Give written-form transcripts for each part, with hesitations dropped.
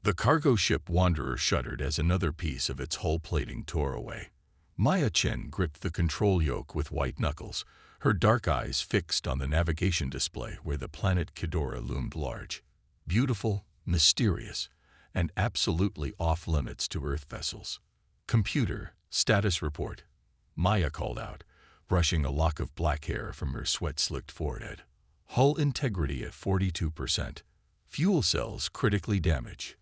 The cargo ship Wanderer shuddered as another piece of its hull plating tore away. Maya Chen gripped the control yoke with white knuckles, her dark eyes fixed on the navigation display where the planet Kidora loomed large. Beautiful, mysterious, and absolutely off-limits to Earth vessels. "Computer, status report," Maya called out, brushing a lock of black hair from her sweat-slicked forehead. "Hull integrity at 42%. Fuel cells critically damaged.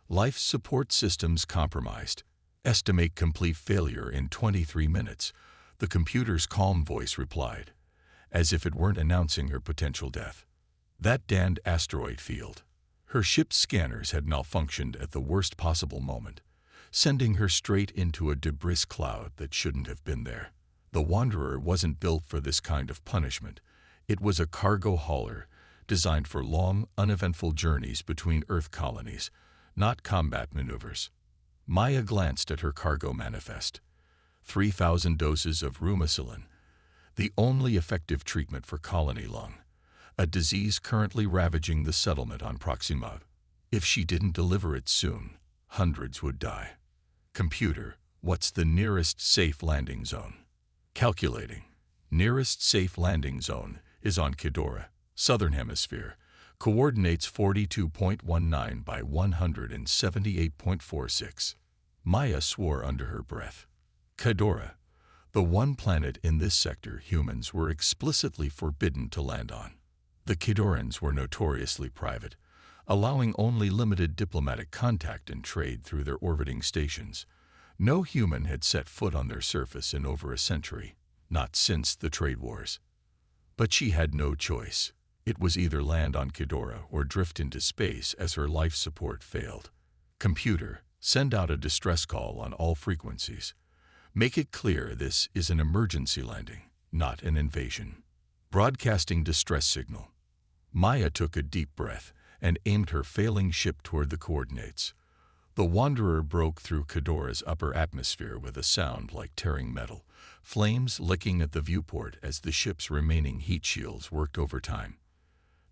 Life support systems compromised. Estimate complete failure in 23 minutes, the computer's calm voice replied, as if it weren't announcing her potential death. That damned asteroid field. Her ship's scanners had malfunctioned at the worst possible moment, sending her straight into a debris cloud that shouldn't have been there. The Wanderer wasn't built for this kind of punishment. It was a cargo hauler, designed for long, uneventful journeys between Earth colonies, not combat maneuvers. Maya glanced at her cargo manifest. 3,000 doses of rumicillin, the only effective treatment for colony lung, a disease currently ravaging the settlement on Proxima. If she didn't deliver it soon, hundreds would die. "Computer, what's the nearest safe landing zone?" Calculating. Nearest safe landing zone is on Kidora, Southern Hemisphere. Coordinates 42.19 by 178.46. Maya swore under her breath. Kidora, the one planet in this sector humans were explicitly forbidden to land on. The Kidorans were notoriously private, allowing only limited diplomatic contact and trade through their orbiting stations. No human had set foot on their surface in over a century, not since the trade wars. But she had no choice. It was either land on Kidora or drift into space as her life support failed. "Computer, send out a distress call on all frequencies. Make it clear this is an emergency landing, not an invasion." Broadcasting distress signal. Maya took a deep breath and aimed her failing ship toward the coordinates. The Wanderer broke through Kidora's upper atmosphere with a sound like tearing metal, flames licking at the viewport as the ship's remaining heat shields worked overtime.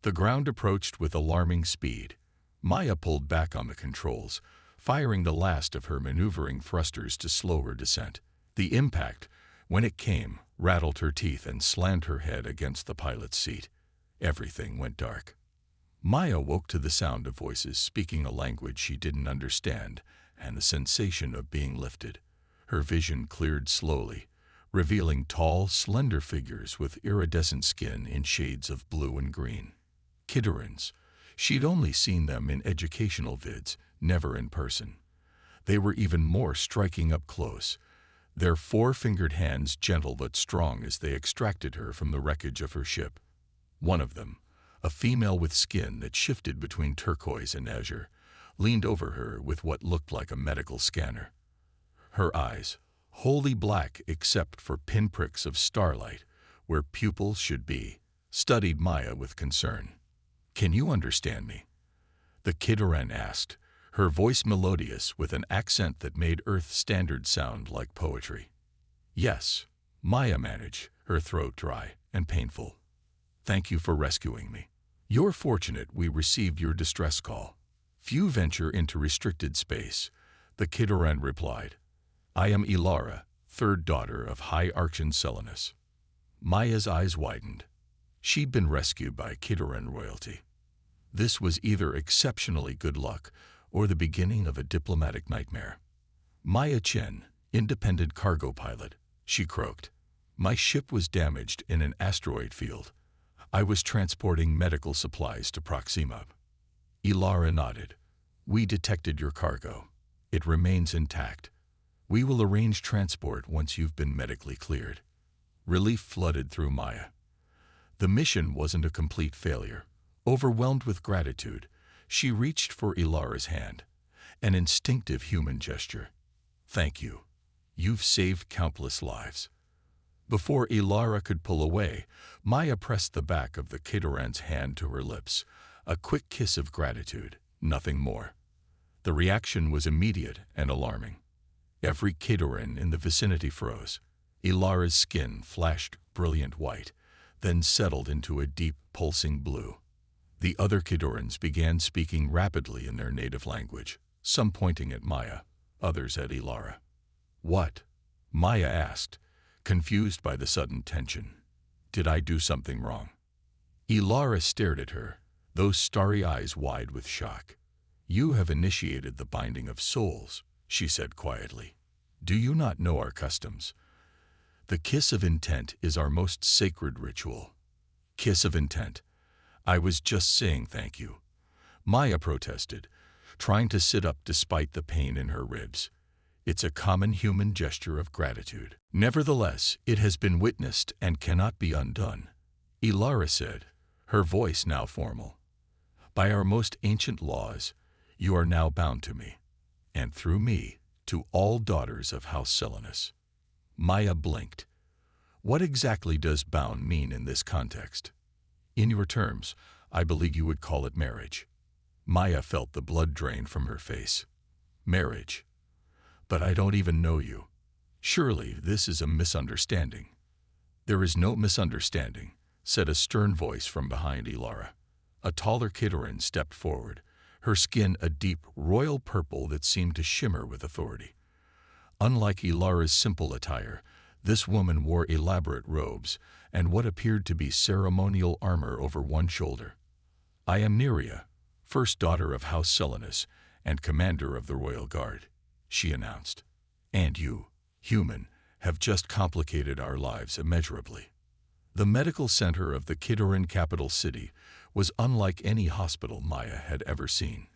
The ground approached with alarming speed. Maya pulled back on the controls, firing the last of her maneuvering thrusters to slow her descent. The impact, when it came, rattled her teeth and slammed her head against the pilot's seat. Everything went dark. Maya woke to the sound of voices speaking a language she didn't understand and the sensation of being lifted. Her vision cleared slowly, revealing tall, slender figures with iridescent skin in shades of blue and green. Kidorans. She'd only seen them in educational vids, never in person. They were even more striking up close, their four-fingered hands gentle but strong as they extracted her from the wreckage of her ship. One of them, a female with skin that shifted between turquoise and azure, leaned over her with what looked like a medical scanner. Her eyes, wholly black except for pinpricks of starlight where pupils should be, studied Maya with concern. "Can you understand me?" the Kidoran asked, her voice melodious with an accent that made Earth standard sound like poetry. "Yes," Maya managed, her throat dry and painful. "Thank you for rescuing me. You're fortunate we received your distress call. Few venture into restricted space," the Kidoran replied. "I am Ilara, third daughter of High Archon Selenus." Maya's eyes widened. She'd been rescued by Kidoran royalty. This was either exceptionally good luck or the beginning of a diplomatic nightmare. "Maya Chen, independent cargo pilot," she croaked. "My ship was damaged in an asteroid field. I was transporting medical supplies to Proxima." Ilara nodded. "We detected your cargo. It remains intact. We will arrange transport once you've been medically cleared." Relief flooded through Maya. The mission wasn't a complete failure. Overwhelmed with gratitude, she reached for Ilara's hand, an instinctive human gesture. "Thank you. You've saved countless lives." Before Ilara could pull away, Maya pressed the back of the Kidoran's hand to her lips, a quick kiss of gratitude, nothing more. The reaction was immediate and alarming. Every Kidoran in the vicinity froze. Ilara's skin flashed brilliant white, then settled into a deep, pulsing blue. The other Khidorans began speaking rapidly in their native language, some pointing at Maya, others at Ilara. "What?" Maya asked, confused by the sudden tension. "Did I do something wrong?" Ilara stared at her, those starry eyes wide with shock. "You have initiated the binding of souls," she said quietly. "Do you not know our customs? The kiss of intent is our most sacred ritual." "Kiss of intent? I was just saying thank you," Maya protested, trying to sit up despite the pain in her ribs. "It's a common human gesture of gratitude. Nevertheless, it has been witnessed and cannot be undone," Ilara said, her voice now formal. "By our most ancient laws, you are now bound to me, and through me, to all daughters of House Selenus." Maya blinked. "What exactly does bound mean in this context?" "In your terms, I believe you would call it marriage." Maya felt the blood drain from her face. "Marriage? But I don't even know you. Surely this is a misunderstanding." "There is no misunderstanding," said a stern voice from behind Ilara. A taller Khidoran stepped forward, her skin a deep royal purple that seemed to shimmer with authority. Unlike Ilara's simple attire, this woman wore elaborate robes and what appeared to be ceremonial armor over one shoulder. "I am Neria, first daughter of House Selenus and commander of the Royal Guard," she announced. "And you, human, have just complicated our lives immeasurably." The medical center of the Khidoran capital city was unlike any hospital Maya had ever seen.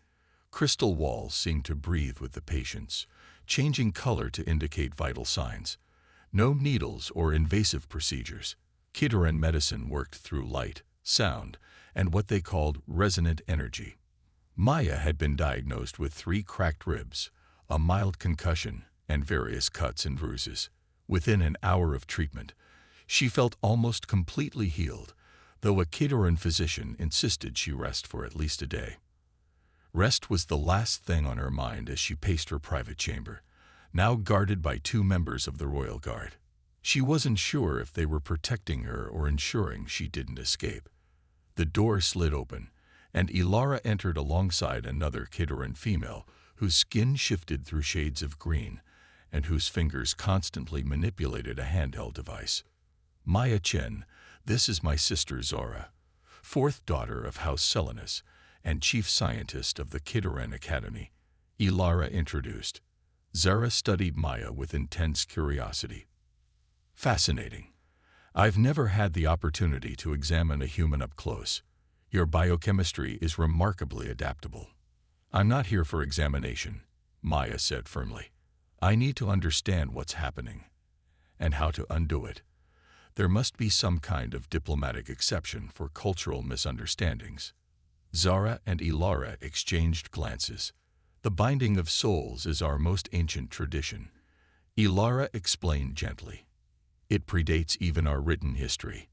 Crystal walls seemed to breathe with the patients, changing color to indicate vital signs. No needles or invasive procedures. Khidoran medicine worked through light, sound, and what they called resonant energy. Maya had been diagnosed with 3 cracked ribs, a mild concussion, and various cuts and bruises. Within an hour of treatment, she felt almost completely healed, though a Khidoran physician insisted she rest for at least a day. Rest was the last thing on her mind as she paced her private chamber, now guarded by 2 members of the Royal Guard. She wasn't sure if they were protecting her or ensuring she didn't escape. The door slid open, and Ilara entered alongside another Khidoran female whose skin shifted through shades of green and whose fingers constantly manipulated a handheld device. "Maya Chen, this is my sister Zora, 4th daughter of House Selenus and chief scientist of the Khidoran Academy," Ilara introduced. Zara studied Maya with intense curiosity. "Fascinating. I've never had the opportunity to examine a human up close. Your biochemistry is remarkably adaptable." "I'm not here for examination," Maya said firmly. "I need to understand what's happening and how to undo it. There must be some kind of diplomatic exception for cultural misunderstandings." Zara and Ilara exchanged glances. "The binding of souls is our most ancient tradition," Ilara explained gently. "It predates even our written history.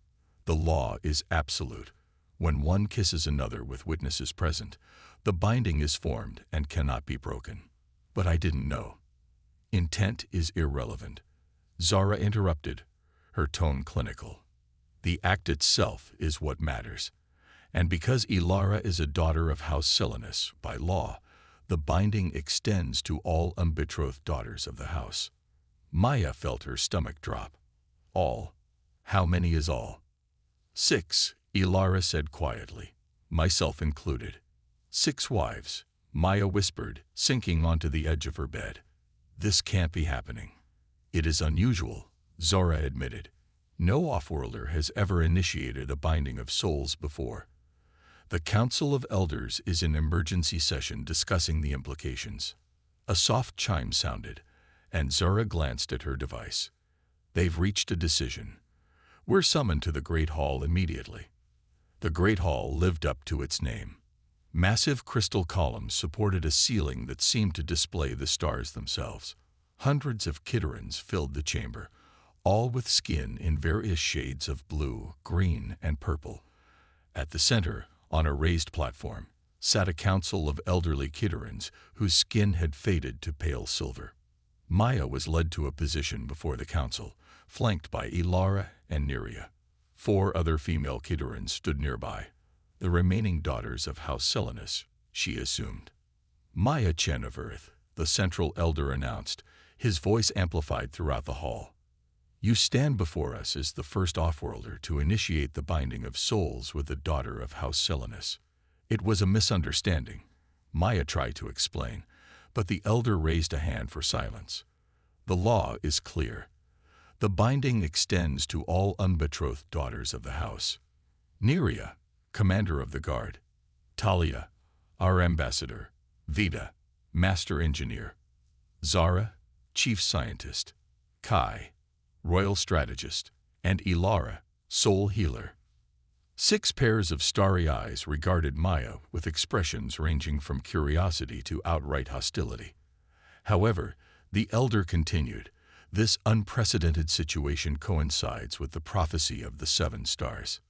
The law is absolute. When one kisses another with witnesses present, the binding is formed and cannot be broken." "But I didn't know." "Intent is irrelevant," Zara interrupted, her tone clinical. "The act itself is what matters. And because Ilara is a daughter of House Selenus, by law, the binding extends to all unbetrothed daughters of the house." Maya felt her stomach drop. "All? How many is all?" "6, Ilara said quietly, "myself included." "6 wives," Maya whispered, sinking onto the edge of her bed. "This can't be happening." "It is unusual," Zora admitted. "No offworlder has ever initiated a binding of souls before. The Council of Elders is in emergency session discussing the implications." A soft chime sounded, and Zora glanced at her device. "They've reached a decision. We're summoned to the Great Hall immediately." The Great Hall lived up to its name. Massive crystal columns supported a ceiling that seemed to display the stars themselves. Hundreds of Khidorans filled the chamber, all with skin in various shades of blue, green, and purple. At the center, on a raised platform, sat a council of elderly Khidorans whose skin had faded to pale silver. Maya was led to a position before the council, flanked by Ilara and Neria. 4 other female Khidorans stood nearby. The remaining daughters of House Selenus, she assumed. Maya Chen of Earth, the central elder announced, his voice amplified throughout the hall. You stand before us as the first offworlder to initiate the binding of souls with the daughter of House Selenus. It was a misunderstanding, Maya tried to explain, but the elder raised a hand for silence. The law is clear. The binding extends to all unbetrothed daughters of the house. Neria, commander of the guard. Talia, our ambassador. Vita, master engineer. Zara, chief scientist. Kai, royal strategist. And Ilara, soul healer. 6 pairs of starry eyes regarded Maya with expressions ranging from curiosity to outright hostility. However, the elder continued, this unprecedented situation coincides with the prophecy of the 7 stars.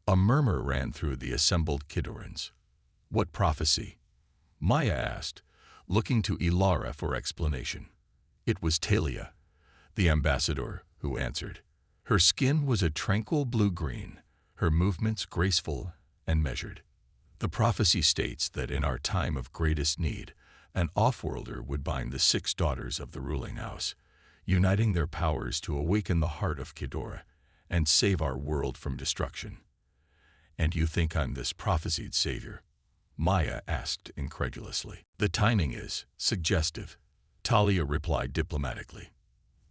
A murmur ran through the assembled Kidorans. What prophecy? Maya asked, looking to Ilara for explanation. It was Talia, the ambassador, who answered. Her skin was a tranquil blue-green, her movements graceful and measured. The prophecy states that in our time of greatest need, an offworlder would bind the 6 daughters of the ruling house, uniting their powers to awaken the heart of Kidora and save our world from destruction. And you think I'm this prophesied savior? Maya asked incredulously. The timing is suggestive, Talia replied diplomatically.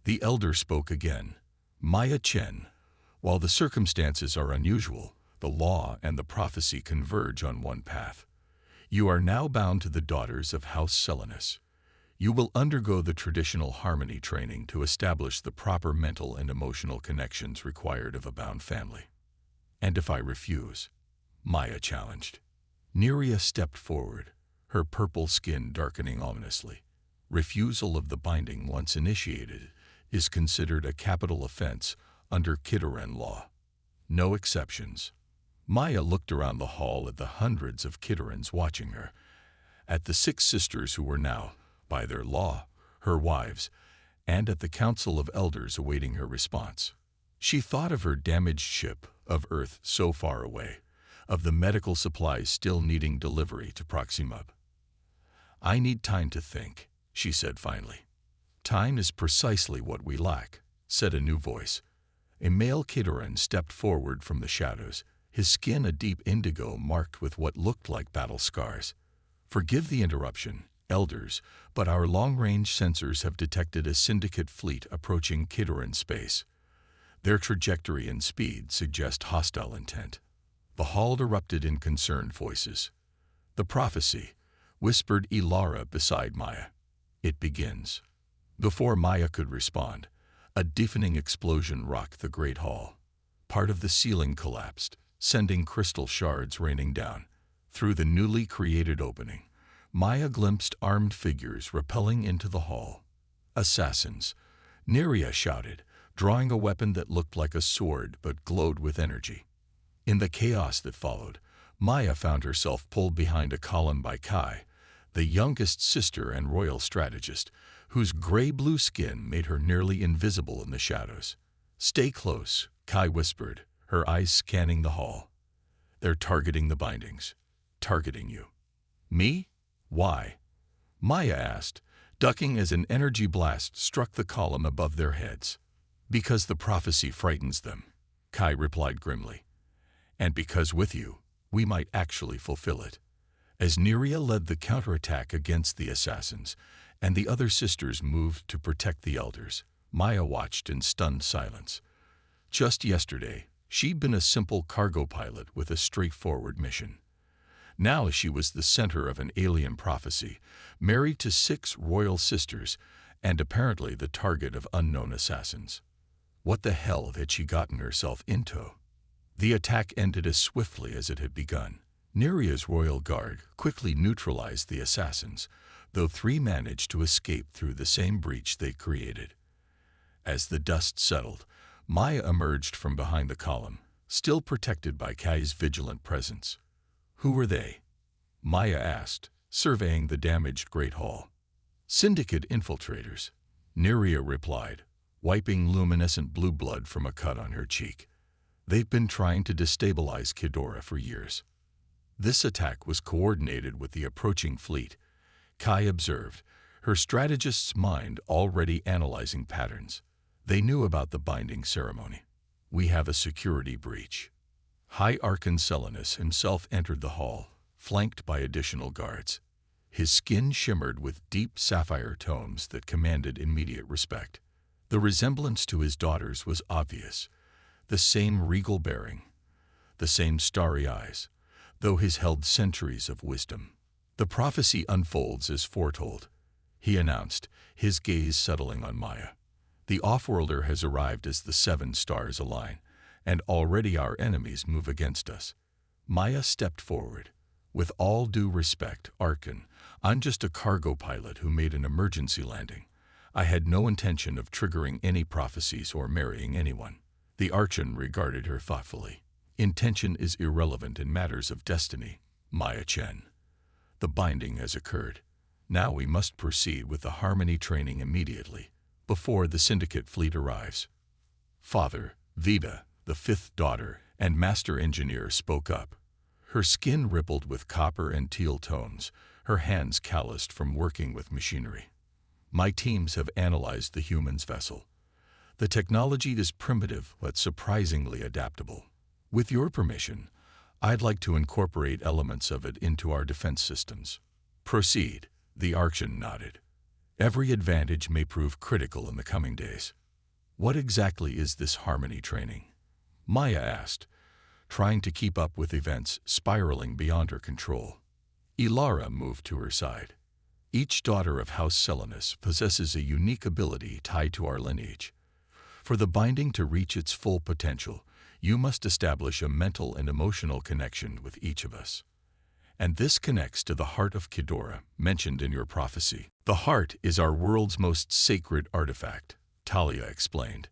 The elder spoke again. Maya Chen, while the circumstances are unusual, the law and the prophecy converge on one path. You are now bound to the daughters of House Selenus. You will undergo the traditional harmony training to establish the proper mental and emotional connections required of a bound family. And if I refuse? Maya challenged. Neria stepped forward, her purple skin darkening ominously. Refusal of the binding once initiated is considered a capital offense under Kidoran law. No exceptions. Maya looked around the hall at the hundreds of Kidorans watching her, at the 6 sisters who were now, by their law, her wives, and at the council of elders awaiting her response. She thought of her damaged ship, of Earth so far away, of the medical supplies still needing delivery to Proxima. I need time to think, she said finally. Time is precisely what we lack, said a new voice. A male Kidoran stepped forward from the shadows, his skin a deep indigo marked with what looked like battle scars. Forgive the interruption, elders, but our long-range sensors have detected a syndicate fleet approaching Kidoran space. Their trajectory and speed suggest hostile intent. The hall erupted in concerned voices. The prophecy, whispered Ilara beside Maya. It begins. Before Maya could respond, a deafening explosion rocked the great hall. Part of the ceiling collapsed, sending crystal shards raining down. Through the newly created opening, Maya glimpsed armed figures rappelling into the hall. Assassins, Neria shouted, drawing a weapon that looked like a sword but glowed with energy. In the chaos that followed, Maya found herself pulled behind a column by Kai, the youngest sister and royal strategist, whose gray-blue skin made her nearly invisible in the shadows. Stay close, Kai whispered, her eyes scanning the hall. They're targeting the bindings. Targeting you. Me? Why? Maya asked, ducking as an energy blast struck the column above their heads. Because the prophecy frightens them, Kai replied grimly. And because with you, we might actually fulfill it. As Neria led the counterattack against the assassins, and the other sisters moved to protect the elders, Maya watched in stunned silence. Just yesterday, she'd been a simple cargo pilot with a straightforward mission. Now she was the center of an alien prophecy, married to 6 royal sisters, and apparently the target of unknown assassins. What the hell had she gotten herself into? The attack ended as swiftly as it had begun. Neria's royal guard quickly neutralized the assassins, though 3 managed to escape through the same breach they created. As the dust settled, Maya emerged from behind the column, still protected by Kai's vigilant presence. Who were they? Maya asked, surveying the damaged Great Hall. Syndicate infiltrators, Neria replied, wiping luminescent blue blood from a cut on her cheek. They've been trying to destabilize Kidora for years. This attack was coordinated with the approaching fleet, Kai observed, her strategist's mind already analyzing patterns. They knew about the binding ceremony. We have a security breach. High Archon Selenus himself entered the hall, flanked by additional guards. His skin shimmered with deep sapphire tones that commanded immediate respect. The resemblance to his daughters was obvious. The same regal bearing, the same starry eyes, though his held centuries of wisdom. The prophecy unfolds as foretold, he announced, his gaze settling on Maya. The off-worlder has arrived as the 7 stars align, and already our enemies move against us. Maya stepped forward. With all due respect, Archon, I'm just a cargo pilot who made an emergency landing. I had no intention of triggering any prophecies or marrying anyone. The Archon regarded her thoughtfully. Intention is irrelevant in matters of destiny, Maya Chen. The binding has occurred. Now we must proceed with the harmony training immediately, before the syndicate fleet arrives. Father, Vida, the 5th daughter and master engineer, spoke up. Her skin rippled with copper and teal tones, her hands calloused from working with machinery. My teams have analyzed the human's vessel. The technology is primitive but surprisingly adaptable. With your permission, I'd like to incorporate elements of it into our defense systems. Proceed, the Archon nodded. Every advantage may prove critical in the coming days. What exactly is this harmony training? Maya asked, trying to keep up with events spiraling beyond her control. Ilara moved to her side. Each daughter of House Selenus possesses a unique ability tied to our lineage. For the binding to reach its full potential, you must establish a mental and emotional connection with each of us. And this connects to the heart of Ghidorah, mentioned in your prophecy. The heart is our world's most sacred artifact, Talia explained.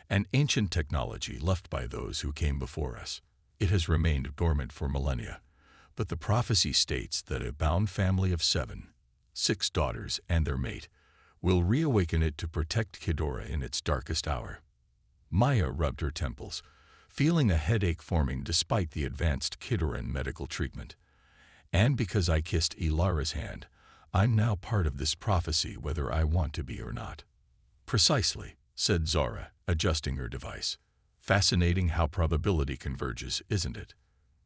An ancient technology left by those who came before us. It has remained dormant for millennia, but the prophecy states that a bound family of 7, 6 daughters and their mate, will reawaken it to protect Ghidorah in its darkest hour. Maya rubbed her temples, feeling a headache forming despite the advanced Ghidoran medical treatment. And because I kissed Ilara's hand, I'm now part of this prophecy whether I want to be or not. Precisely, said Zara, adjusting her device. Fascinating how probability converges, isn't it?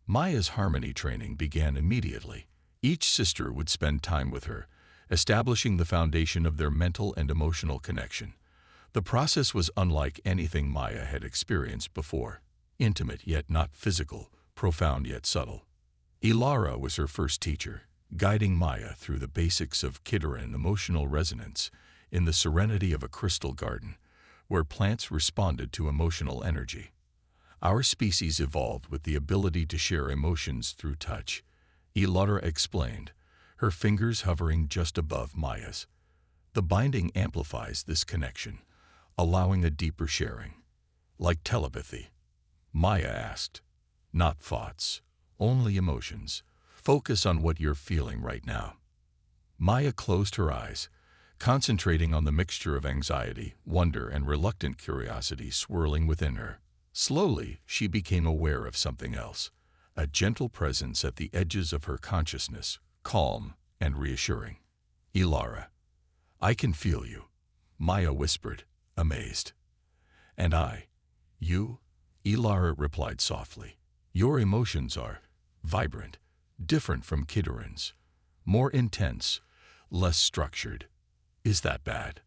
Maya's harmony training began immediately. Each sister would spend time with her, establishing the foundation of their mental and emotional connection. The process was unlike anything Maya had experienced before. Intimate yet not physical, profound yet subtle. Ilara was her first teacher, guiding Maya through the basics of Ghidoran emotional resonance in the serenity of a crystal garden, where plants responded to emotional energy. Our species evolved with the ability to share emotions through touch, Ilara explained, her fingers hovering just above Maya's. The binding amplifies this connection, allowing a deeper sharing. Like telepathy? Maya asked. Not thoughts, only emotions. Focus on what you're feeling right now. Maya closed her eyes, concentrating on the mixture of anxiety, wonder, and reluctant curiosity swirling within her. Slowly, she became aware of something else, a gentle presence at the edges of her consciousness, calm and reassuring. Ilara, I can feel you, Maya whispered, amazed. And you? Ilara replied softly. Your emotions are vibrant, different from Ghidoran's, more intense, less structured. Is that bad?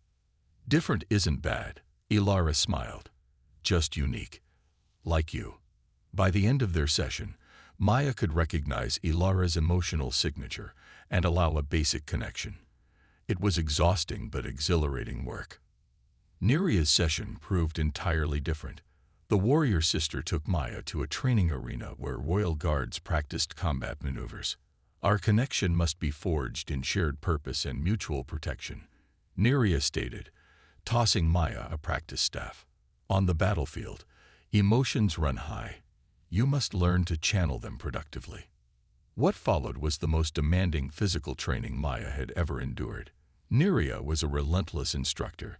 Different isn't bad, Ilara smiled. Just unique. Like you. By the end of their session, Maya could recognize Ilara's emotional signature and allow a basic connection. It was exhausting but exhilarating work. Neria's session proved entirely different. The warrior sister took Maya to a training arena where royal guards practiced combat maneuvers. Our connection must be forged in shared purpose and mutual protection, Neria stated, tossing Maya a practice staff. On the battlefield, emotions run high. You must learn to channel them productively. What followed was the most demanding physical training Maya had ever endured. Neria was a relentless instructor,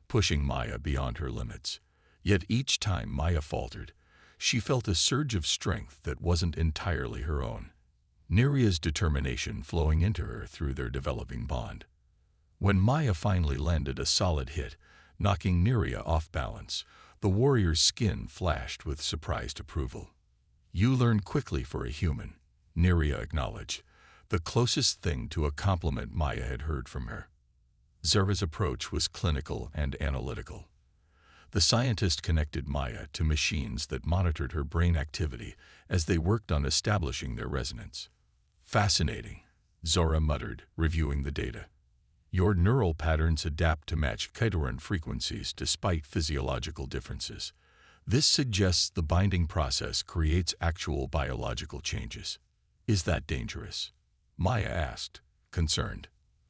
pushing Maya beyond her limits. Yet each time Maya faltered, she felt a surge of strength that wasn't entirely her own. Neria's determination flowing into her through their developing bond. When Maya finally landed a solid hit, knocking Neria off balance, the warrior's skin flashed with surprised approval. "You learn quickly for a human," Neria acknowledged, the closest thing to a compliment Maya had heard from her. Zura's approach was clinical and analytical. The scientist connected Maya to machines that monitored her brain activity as they worked on establishing their resonance. "Fascinating," Zura muttered, reviewing the data. "Your neural patterns adapt to match Kaidoran frequencies despite physiological differences. This suggests the binding process creates actual biological changes." "Is that dangerous?" Maya asked, concerned.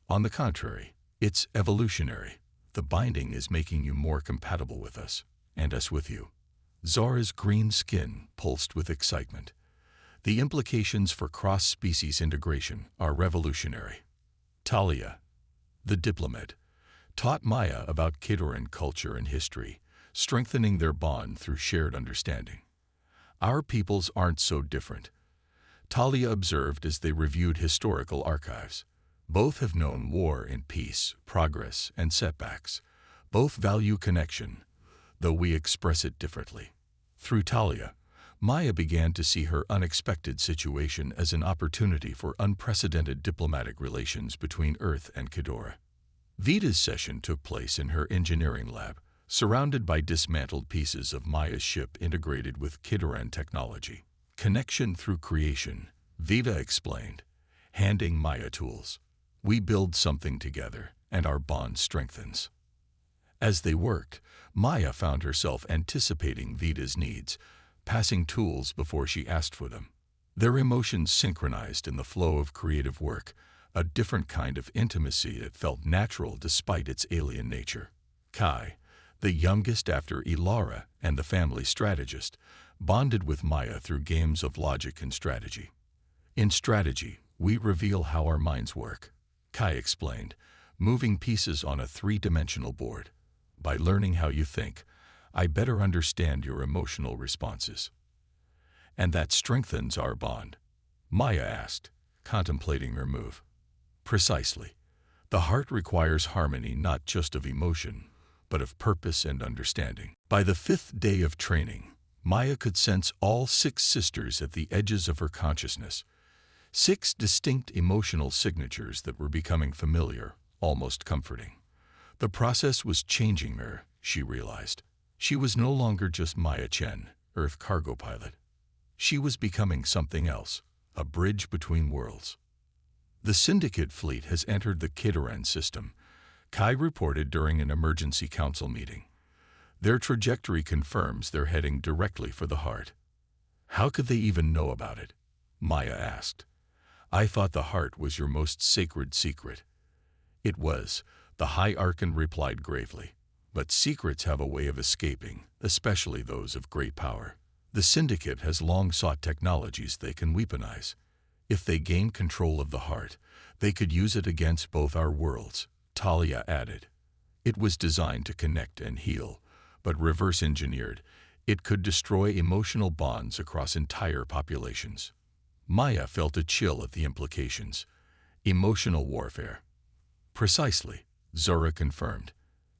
"On the contrary, it's evolutionary. The binding is making you more compatible with us, and us with you." Zura's green skin pulsed with excitement. The implications for cross-species integration are revolutionary. Talia, the diplomat, taught Maya about Kaidoran culture and history, strengthening their bond through shared understanding. "Our peoples aren't so different," Talia observed as they reviewed historical archives. "Both have known war and peace, progress and setbacks. Both value connection, though we express it differently." Through Talia, Maya began to see her unexpected situation as an opportunity for unprecedented diplomatic relations between Earth and Khaidora. Vida's session took place in her engineering lab, surrounded by dismantled pieces of Maya's ship integrated with Kaidoran technology. "Connection through creation," Vida explained, handing Maya tools. "We build something together, and our bond strengthens." As they worked, Maya found herself anticipating Vida's needs, passing tools before she asked for them. Their emotions synchronized in the flow of creative work, a different kind of intimacy that felt natural despite its alien nature. Kai, the youngest after Ilara and the family strategist, bonded with Maya through games of logic and strategy. "In strategy, we reveal how our minds work," Kai explained, moving pieces on a three-dimensional board. "By learning how you think, I better understand your emotional responses." "And that strengthens our bond?" Maya asked, contemplating her move. "Precisely. The heart requires harmony not just of emotion, but of purpose and understanding." By the 5th day of training, Maya could sense all 6 sisters at the edges of her consciousness. 6 distinct emotional signatures that were becoming familiar, almost comforting. The process was changing her, she realized. She was no longer just Maya Chen, Earth cargo pilot. She was becoming something else, a bridge between worlds. "The Syndicate fleet has entered the Kaidoran system," Kai reported during an emergency council meeting. "Their trajectory confirms they're heading directly for the heart." "How could they even know about it?" Maya asked. "I thought the heart was your most sacred secret." "It was," the High Archon replied gravely. "But secrets have a way of escaping, especially those of great power. The Syndicate has long sought technologies they can weaponize. If they gain control of the heart, they could use it against both our worlds," Talia added. "It was designed to connect and heal, but reverse-engineered, it could destroy emotional bonds across entire populations." Maya felt a chill at the implications. Emotional warfare. "Precisely," Zura confirmed.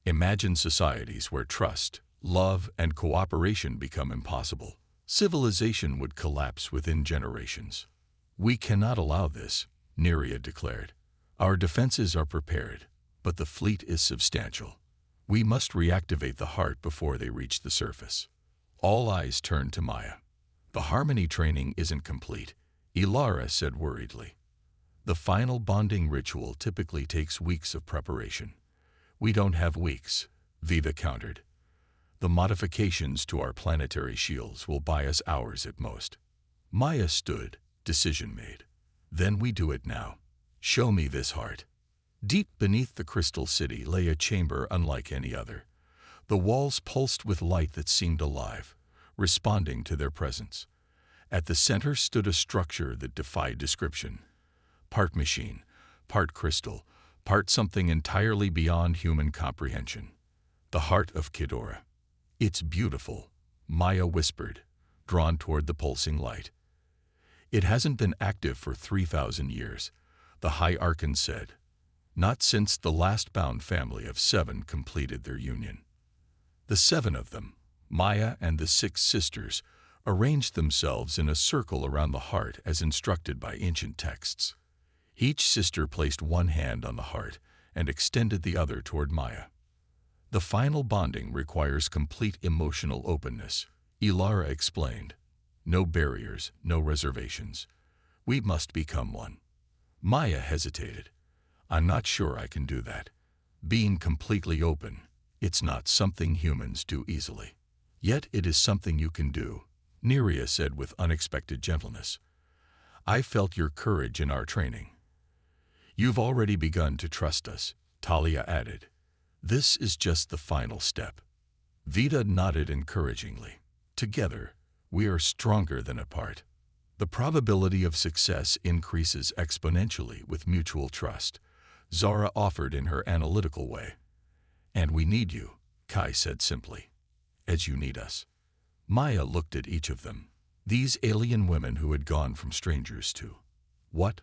"Imagine societies where trust, love, and cooperation become impossible. Civilization would collapse within generations." "We cannot allow this," Neria declared. "Our defenses are prepared, but the fleet is substantial. We must reactivate the heart before they reach the surface." All eyes turned to Maya. "The harmony training isn't complete," Ilara said worriedly. "The final bonding ritual typically takes weeks of preparation." "We don't have weeks," Vida countered. "The modifications to our planetary shields will buy us hours at most." Maya stood, decision made. "Then we do it now. Show me this heart." Deep beneath the crystal city lay a chamber unlike any other. The walls pulsed with light that seemed alive, responding to their presence. At the center stood a structure that defied description. Part machine, part crystal, part something entirely beyond human comprehension. The heart of Khaidora. "It's beautiful," Maya whispered, drawn toward the pulsing light. It hasn't been active for 3,000 years, the High Archon said. Not since the last bound family of 7 completed their union. The 7 of them, Maya and the 6 sisters, arranged themselves in a circle around the heart as instructed by ancient texts. Each sister placed one hand on the heart and extended the other toward Maya. The final bonding requires complete emotional openness, Ilara explained. No barriers, no reservations. We must become one. Maya hesitated. I'm not sure I can do that. Being completely open, it's not something humans do easily. Yet it is something you can do, Neria said with unexpected gentleness. I felt your courage in our training. You've already begun to trust us, Talia added. This is just the final step. Vita nodded encouragingly. Together, we are stronger than apart. The probability of success increases exponentially with mutual trust, Zara offered in her analytical way. And we need you, Kai said simply. As you need us. Maya looked at each of them. These alien women who had gone from strangers to what?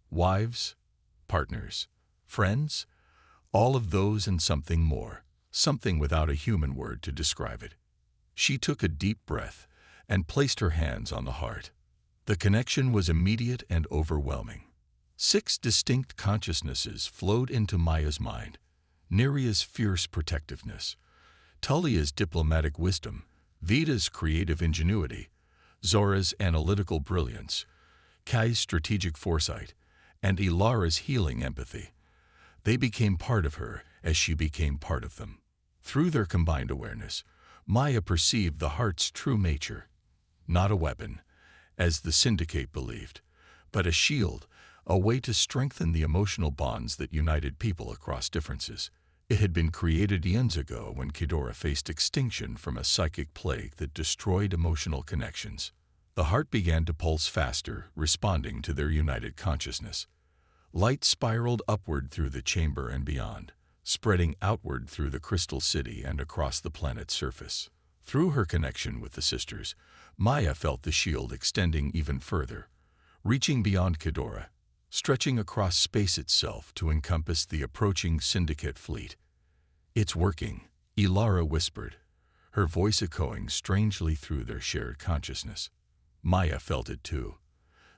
Wives? Partners? Friends? All of those and something more, something without a human word to describe it. She took a deep breath and placed her hands on the heart. The connection was immediate and overwhelming. 6 distinct consciousnesses flowed into Maya's mind. Neria's fierce protectiveness, Talia's diplomatic wisdom, Vita's creative ingenuity, Zora's analytical brilliance, Kai's strategic foresight, and Ilara's healing empathy. They became part of her as she became part of them. Through their combined awareness, Maya perceived the heart's true nature. Not a weapon, as the Syndicate believed, but a shield, a way to strengthen the emotional bonds that united people across differences. It had been created eons ago when Ghidorah faced extinction from a psychic plague that destroyed emotional connections. The heart began to pulse faster, responding to their united consciousness. Light spiraled upward through the chamber and beyond, spreading outward through the crystal city and across the planet's surface. Through her connection with the sisters, Maya felt the shield extending even further, reaching beyond Ghidorah, stretching across space itself to encompass the approaching Syndicate fleet. It's working, Ilara whispered, her voice echoing strangely through their shared consciousness. Maya felt it too.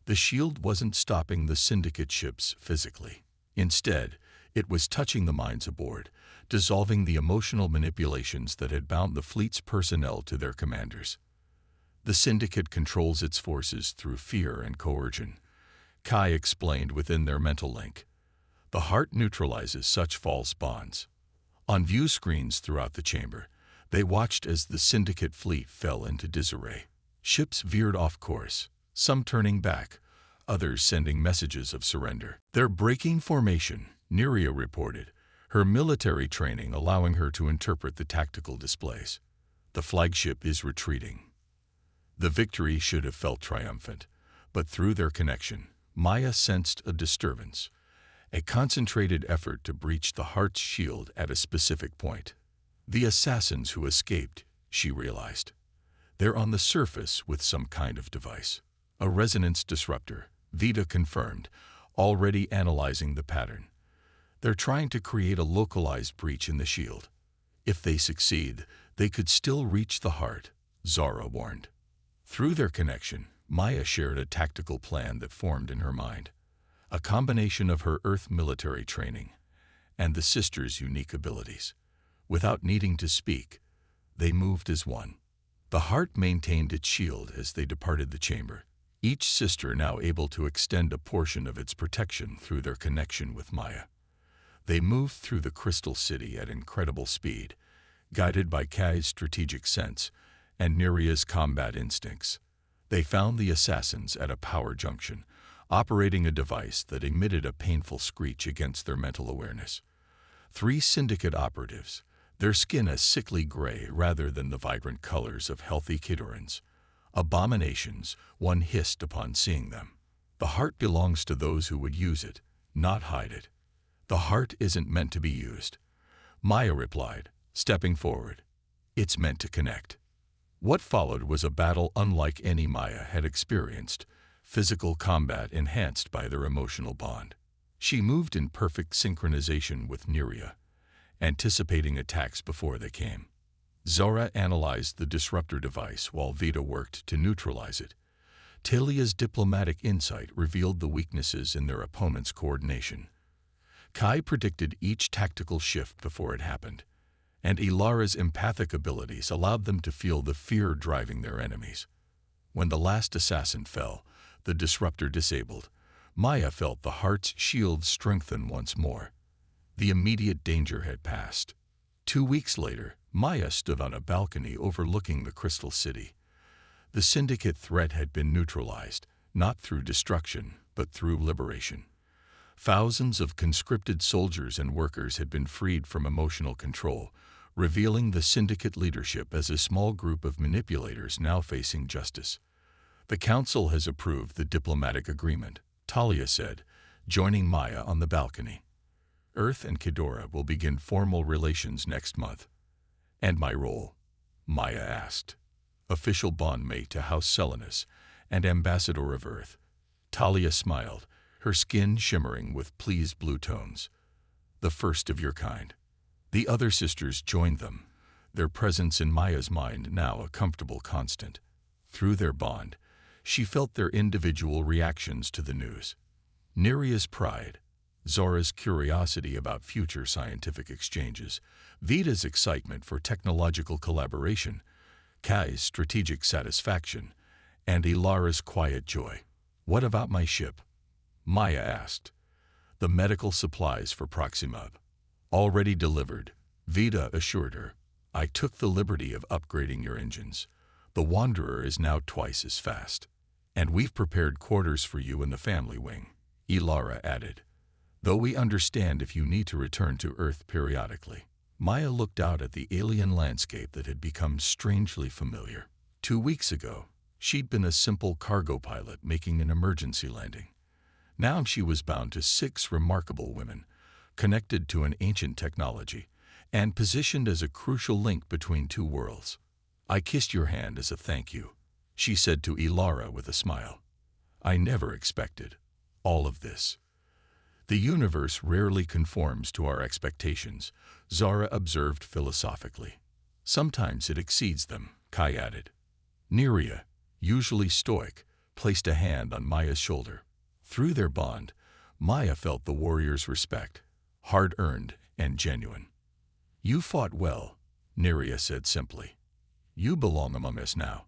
The shield wasn't stopping the Syndicate ships physically. Instead, it was touching the minds aboard, dissolving the emotional manipulations that had bound the fleet's personnel to their commanders. The Syndicate controls its forces through fear and coercion, Kai explained within their mental link. The heart neutralizes such false bonds. On view screens throughout the chamber, they watched as the Syndicate fleet fell into disarray. Ships veered off course, some turning back, others sending messages of surrender. They're breaking formation, Neria reported, her military training allowing her to interpret the tactical displays. The flagship is retreating. The victory should have felt triumphant, but through their connection, Maya sensed a disturbance, a concentrated effort to breach the heart's shield at a specific point. The assassins who escaped, she realized. They're on the surface with some kind of device. A resonance disruptor, Vita confirmed, already analyzing the pattern. They're trying to create a localized breach in the shield. If they succeed, they could still reach the heart, Zara warned. Through their connection, Maya shared a tactical plan that formed in her mind. A combination of her Earth military training and the sisters' unique abilities. Without needing to speak, they moved as one. The heart maintained its shield as they departed the chamber, each sister now able to extend a portion of its protection through their connection with Maya. They moved through the crystal city at incredible speed, guided by Kai's strategic sense and Neria's combat instincts. They found the assassins at a power junction, operating a device that emitted a painful screech against their mental awareness. 3 Syndicate operatives, their skin a sickly gray rather than the vibrant colors of healthy Ghidorahs. Abominations, one hissed upon seeing them. The heart belongs to those who would use it, not hide it. The heart isn't meant to be used, Maya replied, stepping forward. It's meant to connect. What followed was a battle unlike any Maya had experienced. physical combat enhanced by their emotional bond. She moved in perfect synchronization with Neria, anticipating attacks before they came. Zora analyzed the disruptor device while Vita worked to neutralize it. Talia's diplomatic insight revealed the weaknesses in their opponent's coordination. Kai predicted each tactical shift before it happened, and Ilara's empathic abilities allowed them to feel the fear driving their enemies. When the last assassin fell, the disruptor disabled, Maya felt the heart's shield strengthen once more. The immediate danger had passed. 2 weeks later, Maya stood on a balcony overlooking the Crystal City. The Syndicate threat had been neutralized, not through destruction, but through liberation. Thousands of conscripted soldiers and workers had been freed from emotional control, revealing the Syndicate leadership as a small group of manipulators now facing justice. The Council has approved the diplomatic agreement, Talia said, joining Maya on the balcony. Earth and Ghidorah will begin formal relations next month. And my role? Maya asked. Official bondmate to House Selenus and Ambassador of Earth. Talia smiled, her skin shimmering with pleased blue tones. The first of your kind. The other sisters joined them, their presence in Maya's mind now a comfortable constant. Through their bond, she felt their individual reactions to the news. Neria's pride, Zora's curiosity about future scientific exchanges, Vita's excitement for technological collaboration, Kai's strategic satisfaction, and Ilara's quiet joy. What about my ship? Maya asked. The medical supplies for Proximub. Already delivered, Vita assured her. I took the liberty of upgrading your engines. The Wanderer is now twice as fast. And we've prepared quarters for you in the family wing, Ilara added. Though we understand if you need to return to Earth periodically. Maya looked out at the alien landscape that had become strangely familiar. 2 weeks ago, she'd been a simple cargo pilot making an emergency landing. Now she was bound to 6 remarkable women, connected to an ancient technology, and positioned as a crucial link between 2 worlds. I kissed your hand as a thank you, she said to Ilara with a smile. I never expected all of this. The universe rarely conforms to our expectations, Zara observed philosophically. Sometimes it exceeds them, Kai added. Neria, usually stoic, placed a hand on Maya's shoulder. Through their bond, Maya felt the warrior's respect, hard-earned and genuine. You fought well, Neria said simply. You belong among us now.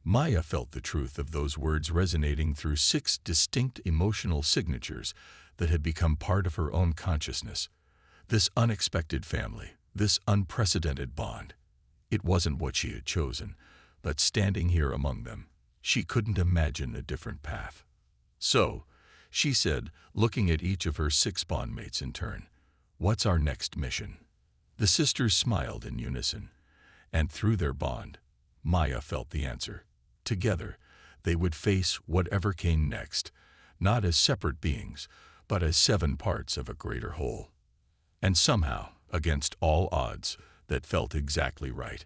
Maya felt the truth of those words resonating through 6 distinct emotional signatures that had become part of her own consciousness. This unexpected family, this unprecedented bond. It wasn't what she had chosen, but standing here among them, she couldn't imagine a different path. So, she said, looking at each of her 6 bondmates in turn, what's our next mission? The sisters smiled in unison, and through their bond, Maya felt the answer. Together, they would face whatever came next, not as separate beings, but as 7 parts of a greater whole. And somehow, against all odds, that felt exactly right.